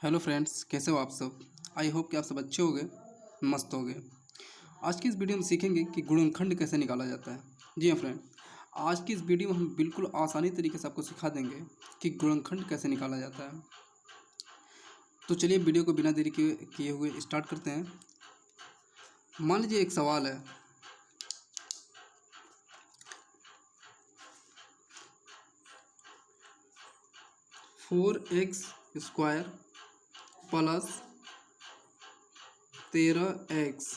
Hello friends, कैसे हो आप सब। आई होप कि आप सब अच्छे होंगे, मस्त होंगे। आज की इस वीडियो में सीखेंगे कि गुणनखंड कैसे निकाला जाता है। जी हाँ फ्रेंड, आज की इस वीडियो में हम बिल्कुल आसानी तरीके से आपको सिखा देंगे कि गुणनखंड कैसे निकाला जाता है। तो चलिए वीडियो को बिना देरी किए हुए स्टार्ट करते हैं। मान लीजिए एक सवाल है, four x square plus 13x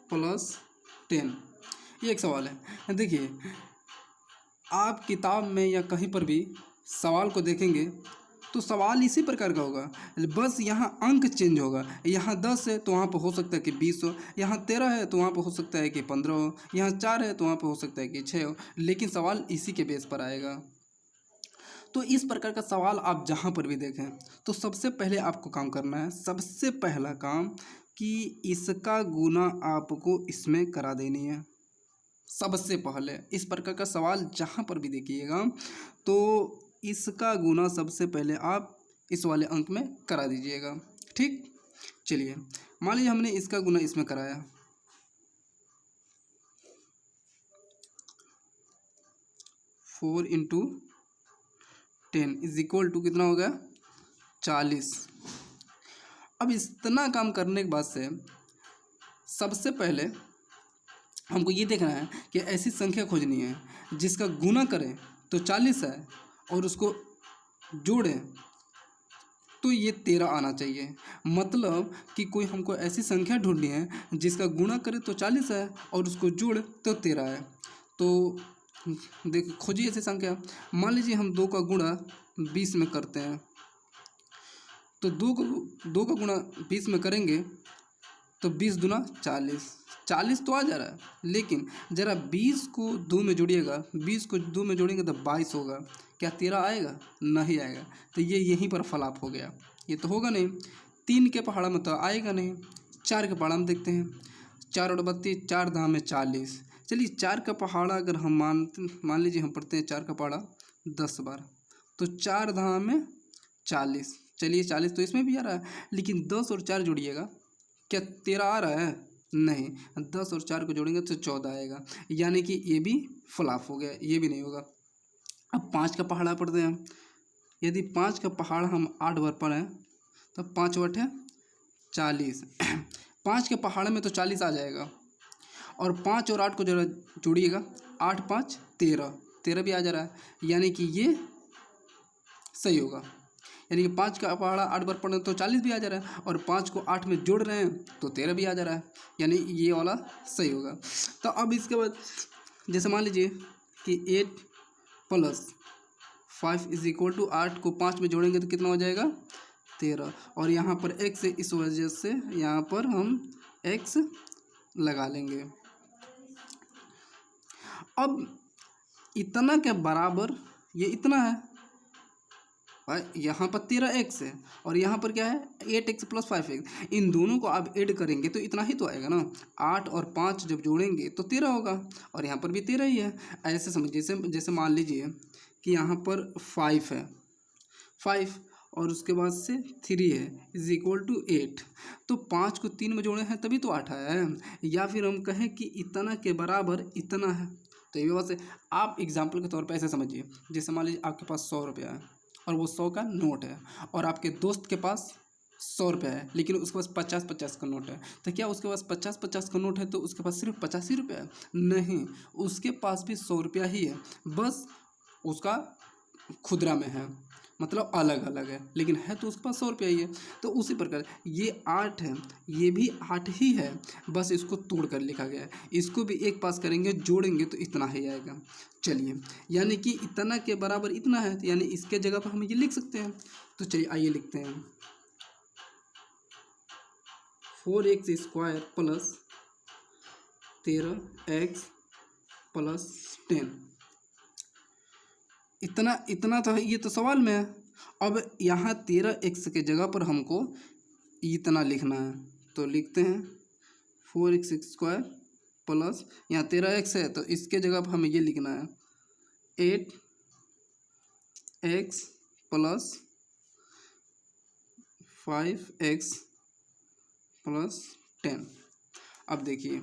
plus 10। ये एक सवाल है। देखिए, आप किताब में या कहीं पर भी सवाल को देखेंगे तो सवाल इसी प्रकार का होगा, बस यहाँ अंक चेंज होगा। यहाँ 10 है तो वहाँ पर हो सकता है कि 20 हो, यहाँ 13 है तो वहाँ पर हो सकता है कि 15 हो, यहाँ 4 है तो वहाँ पर हो सकता है कि 6 हो, लेकिन सवाल इसी के बेस पर आएगा। तो इस प्रकार का सवाल आप जहाँ पर भी देखें तो सबसे पहले आपको काम करना है, सबसे पहला काम कि इसका गुना आपको इसमें करा देनी है। सबसे पहले इस प्रकार का सवाल जहाँ पर भी देखिएगा तो इसका गुना सबसे पहले आप इस वाले अंक में करा दीजिएगा। ठीक, चलिए मान लीजिए हमने इसका गुना इसमें कराया, 4 इंटू 10 इज इक्वल टू कितना हो गया, 40। अब इतना काम करने के बाद से सबसे पहले हमको ये देखना है कि ऐसी संख्या खोजनी है जिसका गुना करें तो 40 है और उसको जोड़ें तो ये 13 आना चाहिए। मतलब कि कोई हमको ऐसी संख्या ढूंढनी है जिसका गुणा करे तो 40 है और उसको जोड़ तो 13 है। तो देखिए, खोजिए ऐसी संख्या। मान लीजिए हम 2 का गुणा 20 में करते हैं, तो 2 का गुणा 20 में करेंगे तो 20 दूना 40, 40 तो आ जा रहा है, लेकिन ज़रा 20 को 2 में जोड़िएगा, 20 को 2 में जोड़ेंगे तो 22 होगा। क्या 13 आएगा? नहीं आएगा। तो ये यहीं पर फ्लॉप हो गया, ये तो होगा नहीं। 3 के पहाड़ा में तो आएगा नहीं। 4 के पहाड़ा में देखते हैं, 4 और 32, 4 धाम में 40। चलिए 4 का पहाड़ा अगर हम मान लीजिए हम पढ़ते हैं 4 का पहाड़ा 10 बार, तो 4 धाम में 40। चलिए 40 तो इसमें भी आ रहा है, लेकिन 10 और 4 जोड़िएगा, क्या 13 आ रहा है? नहीं। 10 और 4 को जोड़ेंगे तो 14 आएगा, यानी कि ये भी फ्लॉप हो गया, ये भी नहीं होगा। अब 5 का पहाड़ा पढ़ते हैं। यदि 5 का पहाड़ हम 8 बार पढ़ें तो 5 वट है 40। 5 के पहाड़ में तो 40 आ जाएगा, और 5 और 8 को जरा जोड़िएगा, 8 5 13, 13 भी आ जा रहा है, यानी कि ये सही होगा। यानी कि 5 का पहाड़ा 8 बार पढ़ने तो 40 भी आ जा रहा है, और 5 को 8 में जोड़ रहे हैं तो 13 भी आ जा रहा है, यानी ये वाला सही होगा। तो अब इसके बाद जैसे मान लीजिए कि 8 प्लस 5 इज इक्वल टू 8 को 5 में जोड़ेंगे तो कितना हो जाएगा, 13। और यहाँ पर x है, इस वजह से यहाँ पर हम x लगा लेंगे। अब इतना के बराबर ये इतना है, यहाँ पर 13x है और यहाँ पर क्या है 8x प्लस 5x। इन दोनों को आप ऐड करेंगे तो इतना ही तो आएगा ना। 8 और 5 जब जोड़ेंगे तो 13 होगा, और यहाँ पर भी 13 ही है। ऐसे समझिए, जैसे जैसे मान लीजिए कि यहाँ पर 5 है, 5 और उसके बाद से 3 है इज इक्वल टू 8। तो 5 को 3 में जोड़े हैं तभी तो 8 आया है। या फिर हम कहें कि इतना के बराबर इतना है, तो ये बात से आप एग्जाम्पल के तौर पर ऐसे समझिए। जैसे मान लीजिए आपके पास 100 रुपया है और वो 100 का नोट है, और आपके दोस्त के पास 100 रुपया है लेकिन उसके पास 50-50 का नोट है। तो क्या उसके पास 50-50 का नोट है तो उसके पास सिर्फ 50 ही रुपया है? नहीं, उसके पास भी 100 रुपया ही है, बस उसका खुदरा में है, मतलब अलग अलग है, लेकिन है तो उसके पास 100 रुपया ही है। तो उसी प्रकार ये 8 है, ये भी 8 ही है, बस इसको तोड़ कर लिखा गया है। इसको भी एक पास करेंगे, जोड़ेंगे तो इतना ही आएगा। चलिए, यानी कि इतना के बराबर इतना है, तो यानी इसके जगह पर हम ये लिख सकते हैं। तो चलिए आइए लिखते हैं, 4x square plus 13x plus 10। इतना तो है, ये तो सवाल में है। अब यहाँ 13x के जगह पर हमको इतना लिखना है, तो लिखते हैं 4x स्क्वायर प्लस, यहाँ 13x है तो इसके जगह पर हमें ये लिखना है 8x प्लस 5x प्लस 10। अब देखिए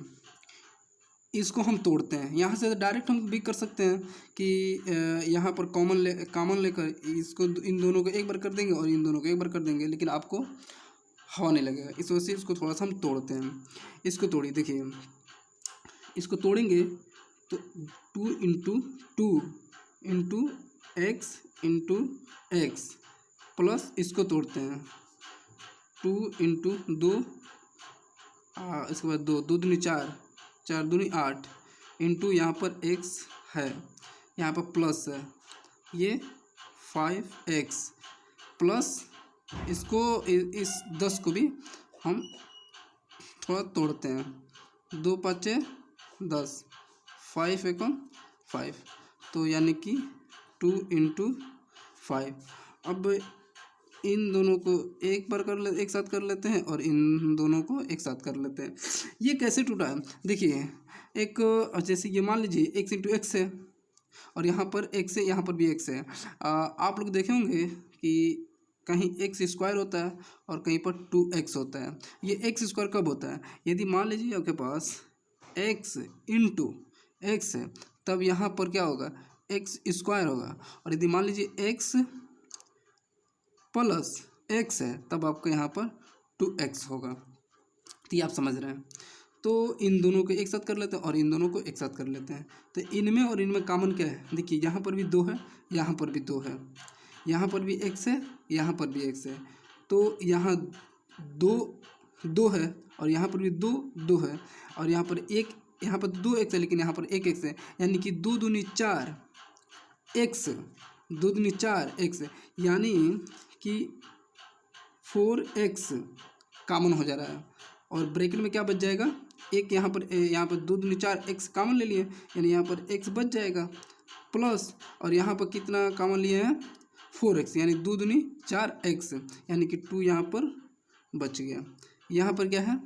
इसको हम तोड़ते हैं, यहाँ से डायरेक्ट हम भी कर सकते हैं कि यहाँ पर कॉमन लेकर इसको इन दोनों को एक बार कर देंगे और इन दोनों को एक बार कर देंगे, लेकिन आपको हवा नहीं लगेगा। इस वजह से इसको थोड़ा सा हम तोड़ते हैं। इसको तोड़िए, देखिए इसको तोड़ेंगे तो 2 into 2 into x into x plus इसको तोड़ते हैं 2 इंटू 2 इसके बाद 2 2 दूनी 4 4 दूनी 8 इंटू यहाँ पर x है, यहाँ पर प्लस है, ये 5x प्लस इसको इस 10 को भी हम थोड़ा तोड़ते हैं। 2 5 10 5 एकम 5, तो यानी कि 2 इंटू 5। अब इन दोनों को एक साथ कर लेते हैं और इन दोनों को एक साथ कर लेते हैं। ये कैसे टूटा है देखिए, एक जैसे ये मान लीजिए x इंटू एक्स है और यहाँ पर x है, यहाँ पर भी x है। आप लोग देखे होंगे कि कहीं एक्स स्क्वायर होता है और कहीं पर 2x होता है। ये एक्स स्क्वायर कब होता है, यदि मान लीजिए आपके पास x इंटू एक्स है तब यहाँ पर क्या होगा, एक्स स्क्वायर होगा, और यदि मान लीजिए x प्लस x है तब आपका यहाँ पर 2x होगा। तो ये आप समझ रहे हैं। तो इन दोनों को एक साथ कर लेते हैं और इन दोनों को एक साथ कर लेते हैं। तो इनमें और इनमें कॉमन क्या है, देखिए यहाँ पर भी 2 है, यहाँ पर भी 2 है, यहाँ पर भी x है, यहाँ पर भी x है, तो यहाँ 2 है और यहाँ पर भी 2 है, और यहाँ पर यहाँ पर 2x है लेकिन यहाँ पर 1x है, यानी कि 2 दूनी 4 x, 2 दूनी 4 x, यानी कि 4x कॉमन हो जा रहा है और ब्रैकेट में क्या बच जाएगा, एक यहाँ पर 2 दूनी 4 x कॉमन ले लिए, यानी यहाँ पर x बच जाएगा प्लस, और यहाँ पर कितना कॉमन लिए हैं 4x, यानी 2 दूनी 4 x, यानी कि 2 यहाँ पर बच गया। यहाँ पर क्या है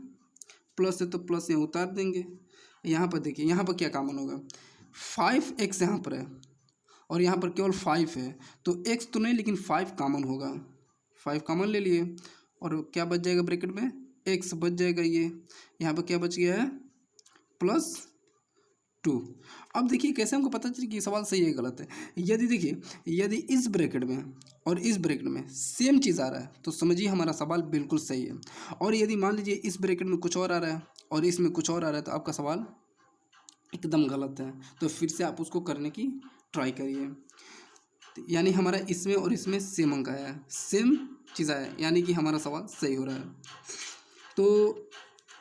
प्लस है तो प्लस यहाँ उतार देंगे। यहाँ पर देखिए यहाँ पर क्या कॉमन होगा, 5x यहाँ पर है और यहाँ पर केवल 5 है, तो x तो नहीं लेकिन 5 कॉमन होगा, 5 कॉमन ले लिए और क्या बच जाएगा ब्रैकेट में, x बच जाएगा। ये यहाँ पर क्या बच गया है +2। अब देखिए कैसे हमको पता चले कि सवाल सही है गलत है। यदि देखिए यदि इस ब्रैकेट में और इस ब्रैकेट में सेम चीज़ आ रहा है तो समझिए हमारा सवाल बिल्कुल सही है, और यदि मान लीजिए इस ब्रैकेट में कुछ और आ रहा है और इसमें कुछ और आ रहा है तो आपका सवाल एकदम गलत है। तो फिर से आप उसको करने की ट्राई करिए। यानी हमारा इसमें और इसमें सेम अंक आया है, सेम चीज़ आया है, यानी कि हमारा सवाल सही हो रहा है। तो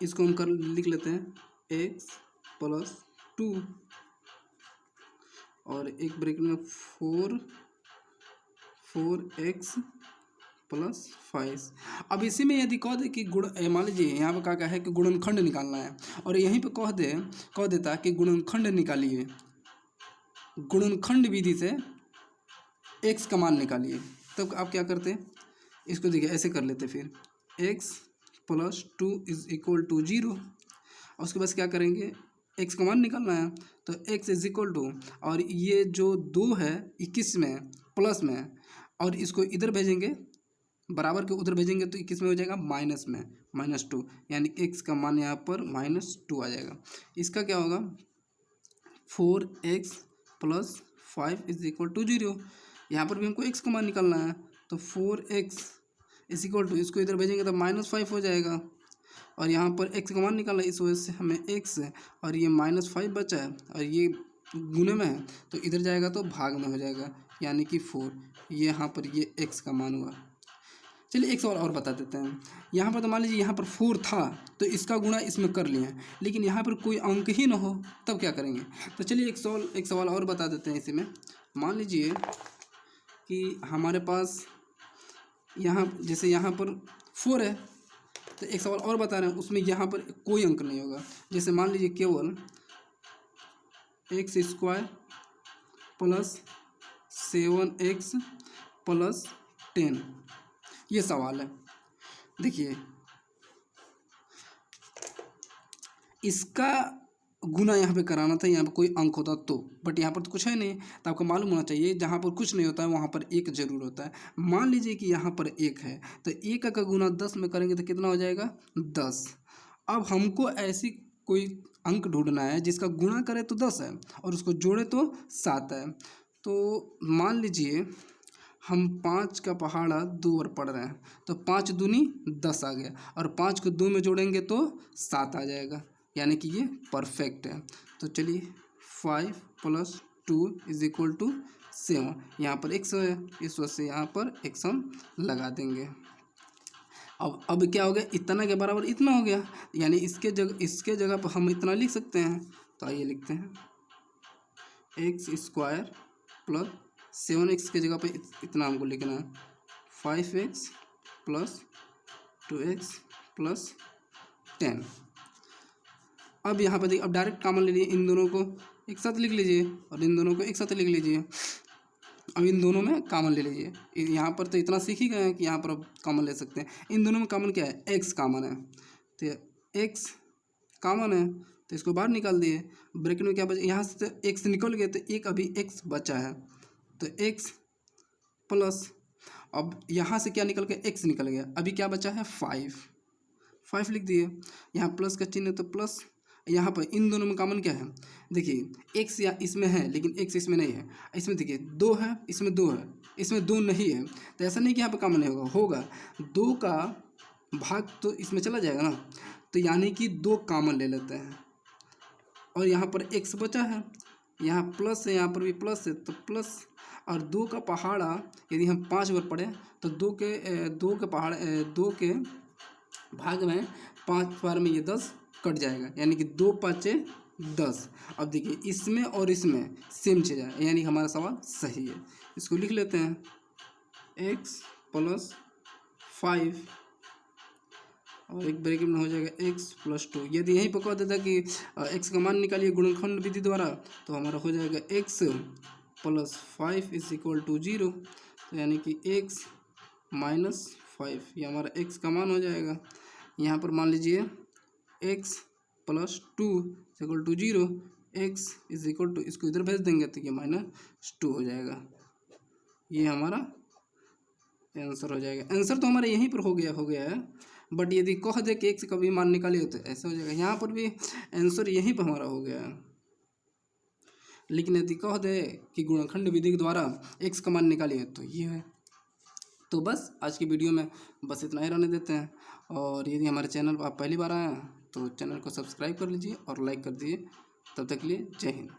इसको हम लिख लेते हैं x प्लस 2 और एक ब्रैकेट में 4x प्लस 5। अब इसी में यदि कह दे कि मान लीजिए यहाँ पर क्या है कि गुणनखंड निकालना है और यहीं पे कह देता कि गुणनखंड निकालिए, गुणनखंड विधि से x का मान निकालिए, तब आप क्या करते, इसको देखिए ऐसे कर लेते, फिर x plus 2 is equal to 0, और उसके बाद क्या करेंगे, x का मान निकालना है तो x इज इक्वल टू, और ये जो 2 है 21 में प्लस में, और इसको इधर भेजेंगे बराबर के उधर भेजेंगे तो 21 में हो जाएगा माइनस में -2, यानी x का मान यहाँ पर -2 आ जाएगा। इसका क्या होगा 4x plus 5 is equal to 0। यहाँ पर भी हमको x का मान निकालना है तो 4x इज इक्वल टू, इसको इधर भेजेंगे तो -5 हो जाएगा, और यहाँ पर x का मान निकालना है, इस वजह से हमें x और ये -5 बचा है और ये गुणे में है तो इधर जाएगा तो भाग में हो जाएगा, यानी कि 4, ये यहाँ पर ये x का मान हुआ। चलिए एक सवाल और बता देते हैं। यहाँ पर तो मान लीजिए यहाँ पर 4 था तो इसका गुणा इसमें कर लिए हैं, लेकिन यहाँ पर कोई अंक ही ना हो तब क्या करेंगे। तो चलिए एक सवाल और बता देते हैं इसी में। मान लीजिए कि हमारे पास यहाँ जैसे यहाँ पर 4 है तो एक सवाल और बता रहे हैं, उसमें यहाँ पर कोई अंक नहीं होगा। जैसे मान लीजिए केवल x² प्लस 7x प्लस 10, ये सवाल है। देखिए इसका गुना यहाँ पे कराना था, यहाँ पे कोई अंक होता तो, बट यहाँ पर तो कुछ है नहीं, तो आपको मालूम होना चाहिए जहाँ पर कुछ नहीं होता है वहाँ पर एक जरूर होता है। मान लीजिए कि यहाँ पर एक है, तो एक का गुना 10 में करेंगे तो कितना हो जाएगा 10। अब हमको ऐसी कोई अंक ढूंढना है जिसका गुणा करे तो 10 है और उसको जोड़े तो 7 है। तो मान लीजिए हम 5 का पहाड़ा 2 बार पढ़ रहे हैं, तो 5 दूनी 10 आ गया, और 5 को 2 में जोड़ेंगे तो 7 आ जाएगा, यानी कि ये परफेक्ट है। तो चलिए 5 + 2 = 7, यहाँ पर x है, इस वजह से यहाँ पर x हम लगा देंगे। अब क्या हो गया, इतना के बराबर इतना हो गया, यानी इसके जगह पर हम इतना लिख सकते हैं। तो आइए लिखते हैं x² + 7x के जगह पे इतना हमको लिखना है 5x + 2x + 10। अब यहाँ पर देखिए, अब डायरेक्ट कॉमन ले लीजिए, इन दोनों को एक साथ लिख लीजिए और इन दोनों को एक साथ लिख लीजिए। अब इन दोनों में कॉमन ले लीजिए, यहाँ पर तो इतना सीख ही गए हैं कि यहाँ पर अब कॉमन ले सकते हैं। इन दोनों में कॉमन क्या है, x कॉमन है, तो x कॉमन है तो इसको बाहर निकाल दिए। ब्रैकेट में क्या बचा, यहाँ से तो x निकल गया, तो एक अभी x बचा है, तो x प्लस, अब यहाँ से क्या निकल गया, x निकल गया, अभी क्या बचा है 5 लिख दिए। यहाँ प्लस का चिन्ह है तो प्लस, यहाँ पर इन दोनों में कॉमन क्या है, देखिए x या इसमें है लेकिन x इसमें नहीं है, इसमें देखिए 2 है, इसमें 2 है, इसमें 2 नहीं है, तो ऐसा नहीं कि यहाँ पर कॉमन नहीं होगा 2 का भाग तो इसमें चला जाएगा ना, तो यानी कि 2 कॉमन ले लेते हैं। और यहाँ पर x बचा है, यहाँ प्लस है, यहाँ पर भी प्लस है, तो प्लस, और 2 का पहाड़ा यदि हम 5 बार पढ़ें तो 2 के भाग में 5 बार में ये 10 कट जाएगा, यानी कि 2 × 5 = 10। अब देखिए इसमें और इसमें सेम चीज़ है, यानी हमारा सवाल सही है। इसको लिख लेते हैं x + 5 और एक ब्रैकेट में हो जाएगा x + 2। यदि यहीं पर कह देता कि x का मान निकालिए गुणनखंड विधि द्वारा, तो हमारा हो जाएगा x + 5 = 0, तो यानी कि x - 5, ये हमारा x का मान हो जाएगा। यहाँ पर मान लीजिए x + 2 = 0, x = इसको इधर भेज देंगे तो ये -2 हो जाएगा, ये हमारा आंसर हो जाएगा। आंसर तो हमारा यहीं पर हो गया है, बट यदि कह दे कि x का भी मान निकालिए तो ऐसा हो जाएगा, यहाँ पर भी आंसर यहीं पर हमारा हो गया है। लेकिन यदि कह दे कि गुणनखंड विधि के द्वारा x का मान निकालिए तो ये है। तो बस आज की वीडियो में बस इतना ही रहने देते हैं, और यदि हमारे चैनल पर आप पहली बार आए हैं तो चैनल को सब्सक्राइब कर लीजिए और लाइक कर दीजिए। तब तक के लिए जय हिंद।